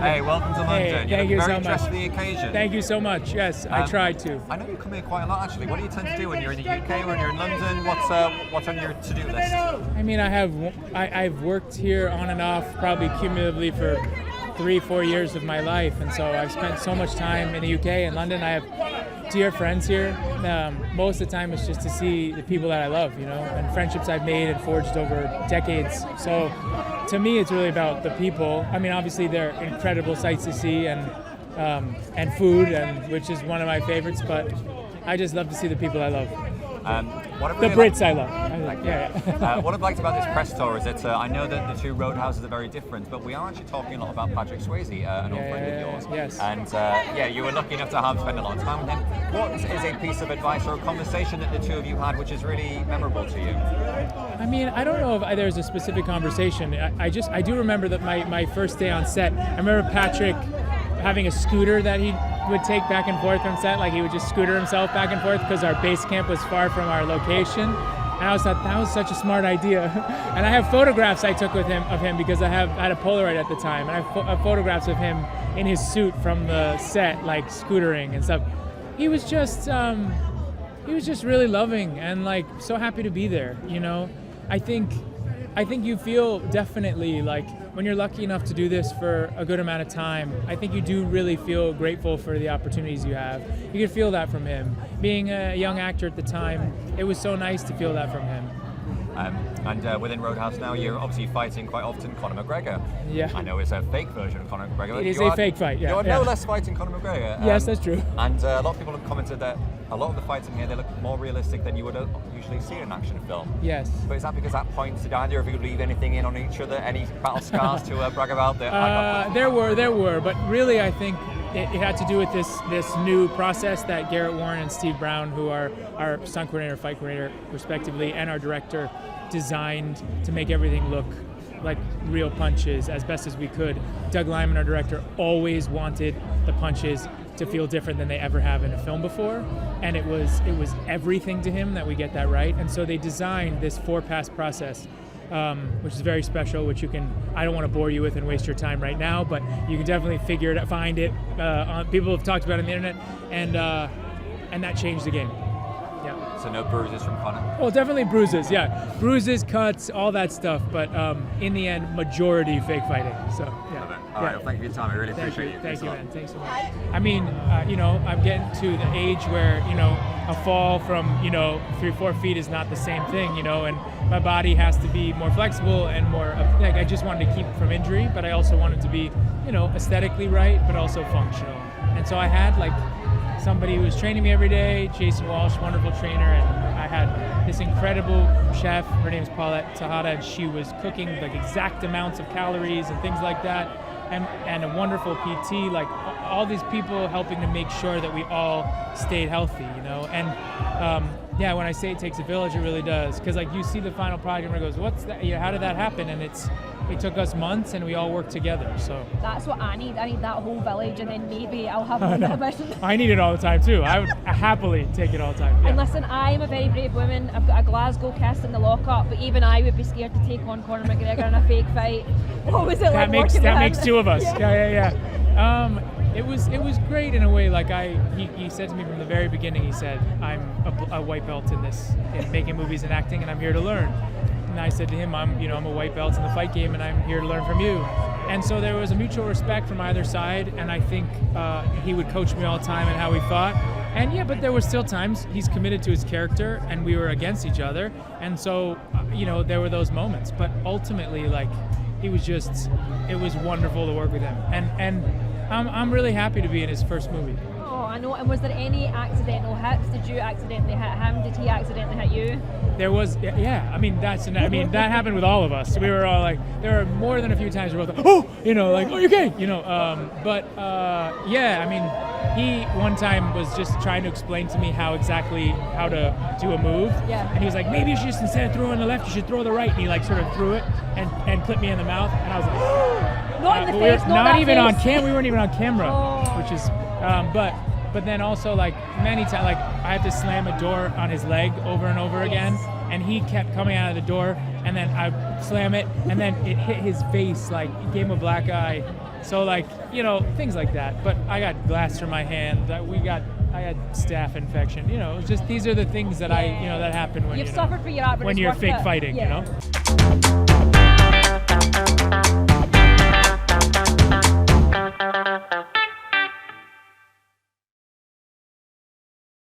Hey, welcome to London. Thank you very so dressed much. for the occasion. Thank you so much. Yes, I tried to. I know you come here quite a lot, actually. What do you tend to do when you're in the UK, when you're in London? What's on your to-do list? I mean, I've worked here on and off, probably cumulatively for 3-4 years of my life, and so I've spent so much time in the UK and London. I have dear friends here. Most of the time, it's just to see the people that I love, and friendships I've made and forged over decades. So, to me, it's really about the people. I mean, obviously, they're incredible sights to see and food, which is one of my favorites. But I just love to see the people I love. The Brits I love. What I've liked about this press tour is that I know that the two roadhouses are very different, but we are actually talking a lot about Patrick Swayze, an old friend of yours. Yes. And you were lucky enough to have spent a lot of time with him. What is a piece of advice or a conversation that the two of you had which is really memorable to you? I mean, I don't know if there's a specific conversation. I do remember that my first day on set, I remember Patrick having a scooter that he would take back and forth from set, like he would just scooter himself back and forth because our base camp was far from our location. And I thought that was such a smart idea. And I have photographs I took of him because I had a Polaroid at the time, and I have photographs of him in his suit from the set, like scootering and stuff. He was just really loving and like so happy to be there. I think you feel definitely like when you're lucky enough to do this for a good amount of time, I think you do really feel grateful for the opportunities you have. You could feel that from him. Being a young actor at the time, it was so nice to feel that from him. And within Roadhouse now, you're obviously fighting quite often Conor McGregor. Yeah. I know it's a fake version of Conor McGregor. It is a fake fight, yeah. You are no less fighting Conor McGregor. Yes, that's true. And a lot of people have commented that a lot of the fights in here, they look more realistic than you would usually see in an action film. Yes. But is that because at points, did either of you leave anything in on each other, any battle scars to brag about? There were, but really I think it had to do with this new process that Garrett Warren and Steve Brown, who are our stunt coordinator, fight coordinator, respectively, and our director, designed to make everything look like real punches as best as we could. Doug Lyman, our director, always wanted the punches to feel different than they ever have in a film before, and it was everything to him that we get that right. And so they designed this 4-pass process, which is very special, which I don't want to bore you with and waste your time right now, but you can definitely find it. People have talked about it on the internet, and that changed the game. Yeah. So no bruises from Conor? Well, definitely bruises, yeah. Bruises, cuts, all that stuff, but in the end, majority fake fighting. So, yeah. All right, well, thank you for your time. I really appreciate it. Thank you, man. Thanks so much. I mean, I'm getting to the age where, a fall from, 3-4 feet is not the same thing, and my body has to be more flexible and more, I just wanted to keep from injury, but I also wanted to be, aesthetically right, but also functional. And so I had, somebody who was training me every day, Jason Walsh, wonderful trainer, and I had this incredible chef, her name is Paulette Tejada, and she was cooking exact amounts of calories and things like that, and a wonderful PT, all these people helping to make sure that we all stayed healthy, and when I say it takes a village, it really does, because you see the final product and it goes, what's that, how did that happen? And it took us months, and we all worked together. So that's what I need. I need that whole village, and then maybe I'll have a bit of mission. I need it all the time too. I would happily take it all the time. Yeah. And listen, I'm a very brave woman. I've got a Glasgow kiss in the lockup, but even I would be scared to take on Conor McGregor in a fake fight. What was it like? That makes two of us. Yeah. It was great in a way. He said to me from the very beginning. He said, "I'm a white belt in making movies and acting, and I'm here to learn." And I said to him, I'm a white belt in the fight game, and I'm here to learn from you. And so there was a mutual respect from either side, and I think he would coach me all the time in how we fought. And but there were still times he's committed to his character, and we were against each other. And so, there were those moments. But ultimately, it was wonderful to work with him. And I'm really happy to be in his first movie. Oh, I know. And was there any accidental hits? Did you accidentally hit him? Did he accidentally hit you? There was, yeah. That happened with all of us. We were all there were more than a few times we were both oh, oh, you okay? He one time was just trying to explain to me how to do a move. Yeah. And he was like, maybe you should just, instead of throwing the left, you should throw the right. And he sort of threw it and clipped me in the mouth. And I was like, oh. Not in the face, not even face. on camera. We weren't even on camera, which is, but then also many times, I had to slam a door on his leg over and over again, and he kept coming out of the door, and then I slam it, and then it hit his face, it gave him a black eye, So like, you know, things like that. But I got glass through my hand. I had staph infection. You know, it was just these are the things that that happen when you've suffered for your art, but when it's you're worth fake it. fighting. Yeah. You know.